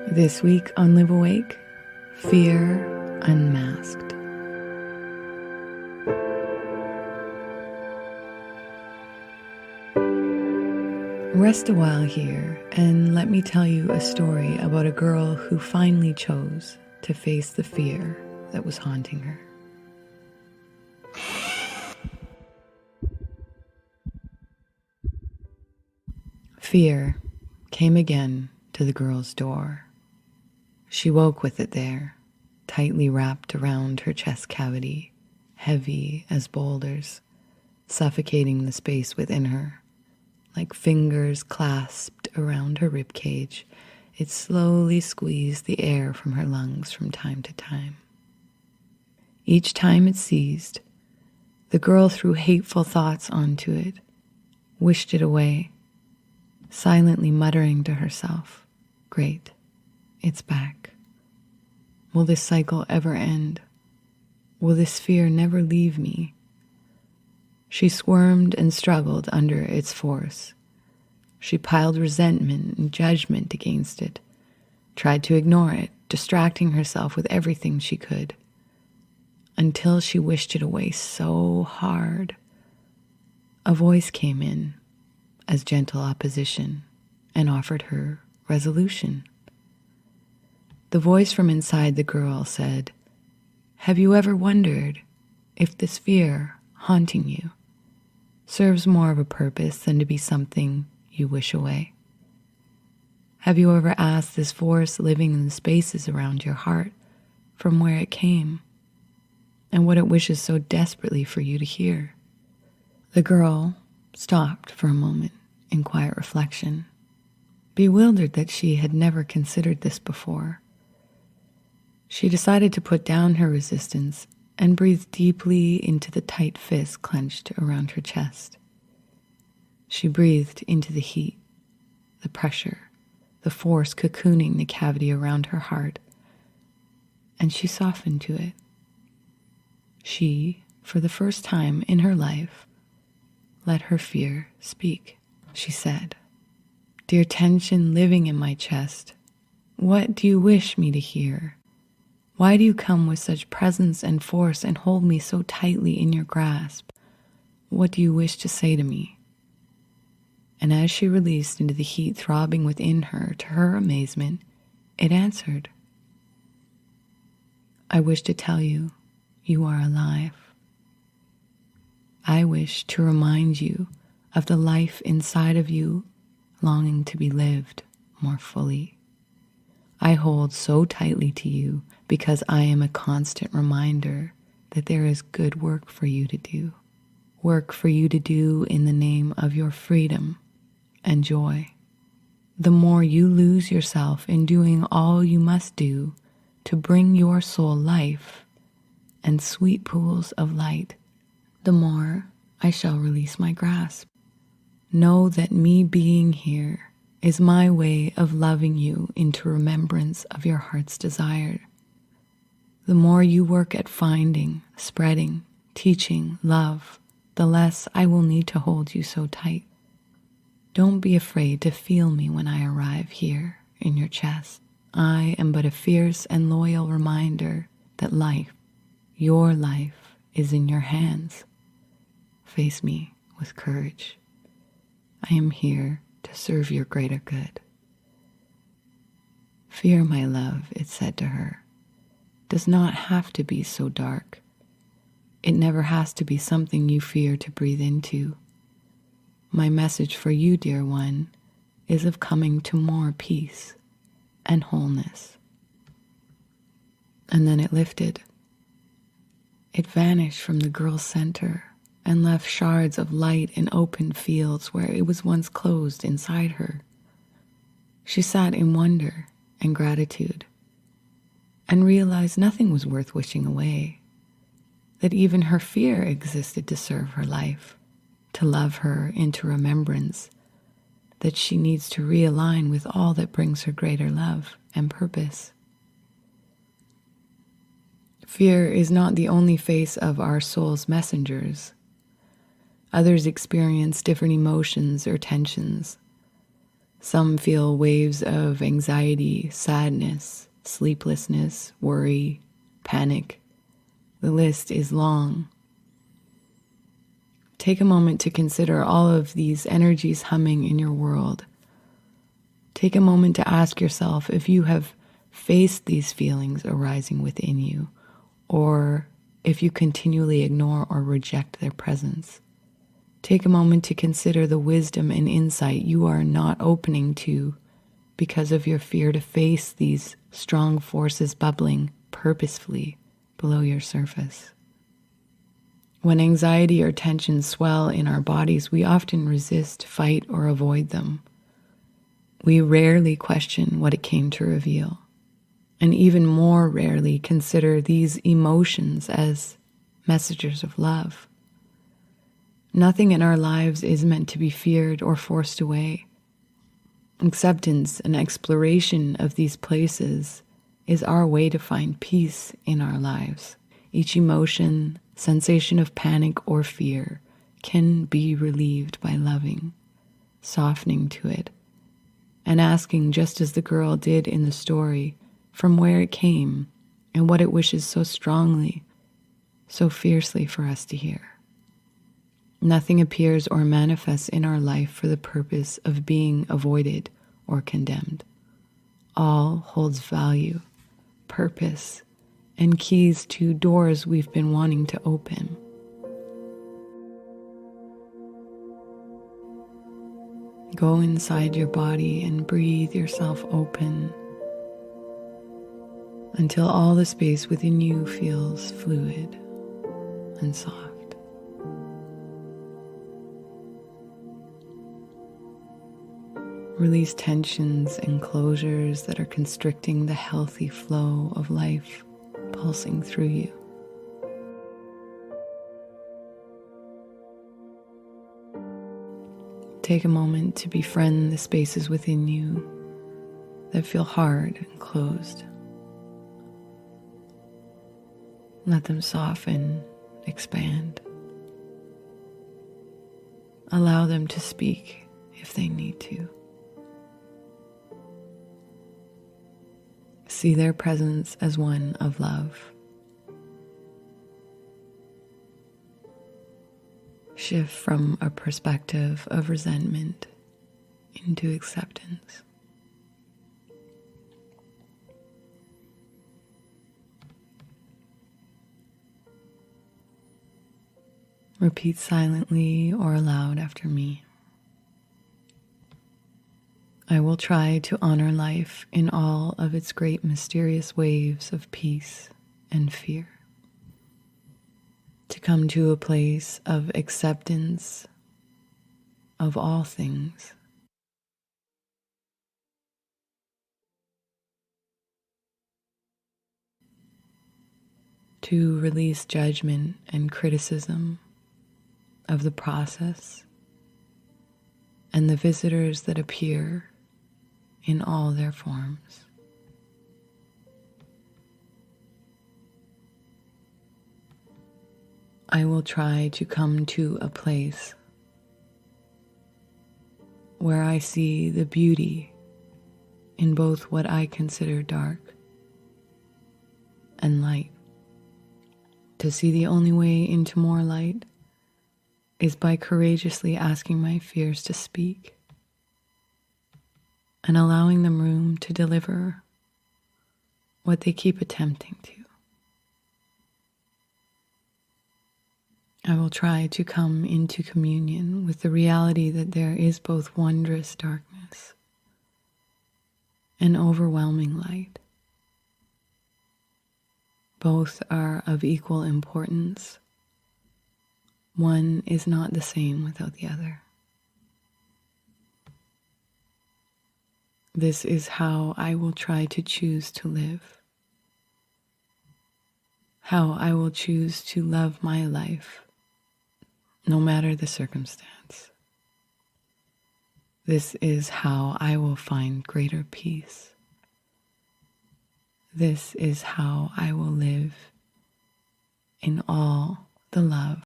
This week on Live Awake, Fear Unmasked. Rest a while here and let me tell you a story about a girl who finally chose to face the fear that was haunting her. Fear came again to the girl's door. She woke with it there, tightly wrapped around her chest cavity, heavy as boulders, suffocating the space within her. Like fingers clasped around her ribcage, it slowly squeezed the air from her lungs from time to time. Each time it seized, the girl threw hateful thoughts onto it, wished it away, silently muttering to herself, "Great, it's back. Will this cycle ever end? Will this fear never leave me?" She squirmed and struggled under its force. She piled resentment and judgment against it, tried to ignore it, distracting herself with everything she could, until she wished it away so hard. A voice came in as gentle opposition and offered her resolution. The voice from inside the girl said, "Have you ever wondered if this fear haunting you serves more of a purpose than to be something you wish away? Have you ever asked this force living in the spaces around your heart from where it came and what it wishes so desperately for you to hear?" The girl stopped for a moment in quiet reflection, bewildered that she had never considered this before. She decided to put down her resistance and breathed deeply into the tight fist clenched around her chest. She breathed into the heat, the pressure, the force cocooning the cavity around her heart, and she softened to it. She, for the first time in her life, let her fear speak. She said, "Dear tension living in my chest, what do you wish me to hear? Why do you come with such presence and force and hold me so tightly in your grasp? What do you wish to say to me?" And as she released into the heat throbbing within her, to her amazement, it answered, "I wish to tell you, you are alive. I wish to remind you of the life inside of you longing to be lived more fully. I hold so tightly to you because I am a constant reminder that there is good work for you to do. Work for you to do in the name of your freedom and joy. The more you lose yourself in doing all you must do to bring your soul life and sweet pools of light, the more I shall release my grasp. Know that me being here is my way of loving you into remembrance of your heart's desire. The more you work at finding, spreading, teaching love, the less I will need to hold you so tight. Don't be afraid to feel me when I arrive here in your chest. I am but a fierce and loyal reminder that life, your life, is in your hands. Face me with courage. I am here to serve your greater good." Fear, my love, it said to her, does not have to be so dark. It never has to be something you fear to breathe into. My message for you, dear one, is of coming to more peace and wholeness. And then it lifted. It vanished from the girl's center and left shards of light in open fields where it was once closed inside her. She sat in wonder and gratitude and realized nothing was worth wishing away, that even her fear existed to serve her life, to love her into remembrance, that she needs to realign with all that brings her greater love and purpose. Fear is not the only face of our soul's messengers. Others experience different emotions or tensions. Some feel waves of anxiety, sadness, sleeplessness, worry, panic. The list is long. Take a moment to consider all of these energies humming in your world. Take a moment to ask yourself if you have faced these feelings arising within you, or if you continually ignore or reject their presence. Take a moment to consider the wisdom and insight you are not opening to because of your fear to face these strong forces bubbling purposefully below your surface. When anxiety or tension swell in our bodies, we often resist, fight, or avoid them. We rarely question what it came to reveal, and even more rarely consider these emotions as messengers of love. Nothing in our lives is meant to be feared or forced away. Acceptance and exploration of these places is our way to find peace in our lives. Each emotion, sensation of panic or fear can be relieved by loving, softening to it, and asking, just as the girl did in the story, from where it came and what it wishes so strongly, so fiercely for us to hear. Nothing appears or manifests in our life for the purpose of being avoided or condemned. All holds value, purpose, and keys to doors we've been wanting to open. Go inside your body and breathe yourself open until all the space within you feels fluid and soft. Release tensions and closures that are constricting the healthy flow of life pulsing through you. Take a moment to befriend the spaces within you that feel hard and closed. Let them soften, expand. Allow them to speak if they need to. See their presence as one of love. Shift from a perspective of resentment into acceptance. Repeat silently or aloud after me. I will try to honor life in all of its great mysterious waves of peace and fear. To come to a place of acceptance of all things. To release judgment and criticism of the process and the visitors that appear in all their forms. I will try to come to a place where I see the beauty in both what I consider dark and light. To see the only way into more light is by courageously asking my fears to speak and allowing them room to deliver what they keep attempting to. I will try to come into communion with the reality that there is both wondrous darkness and overwhelming light. Both are of equal importance. One is not the same without the other. This is how I will try to choose to live. How I will choose to love my life, no matter the circumstance. This is how I will find greater peace. This is how I will live in all the love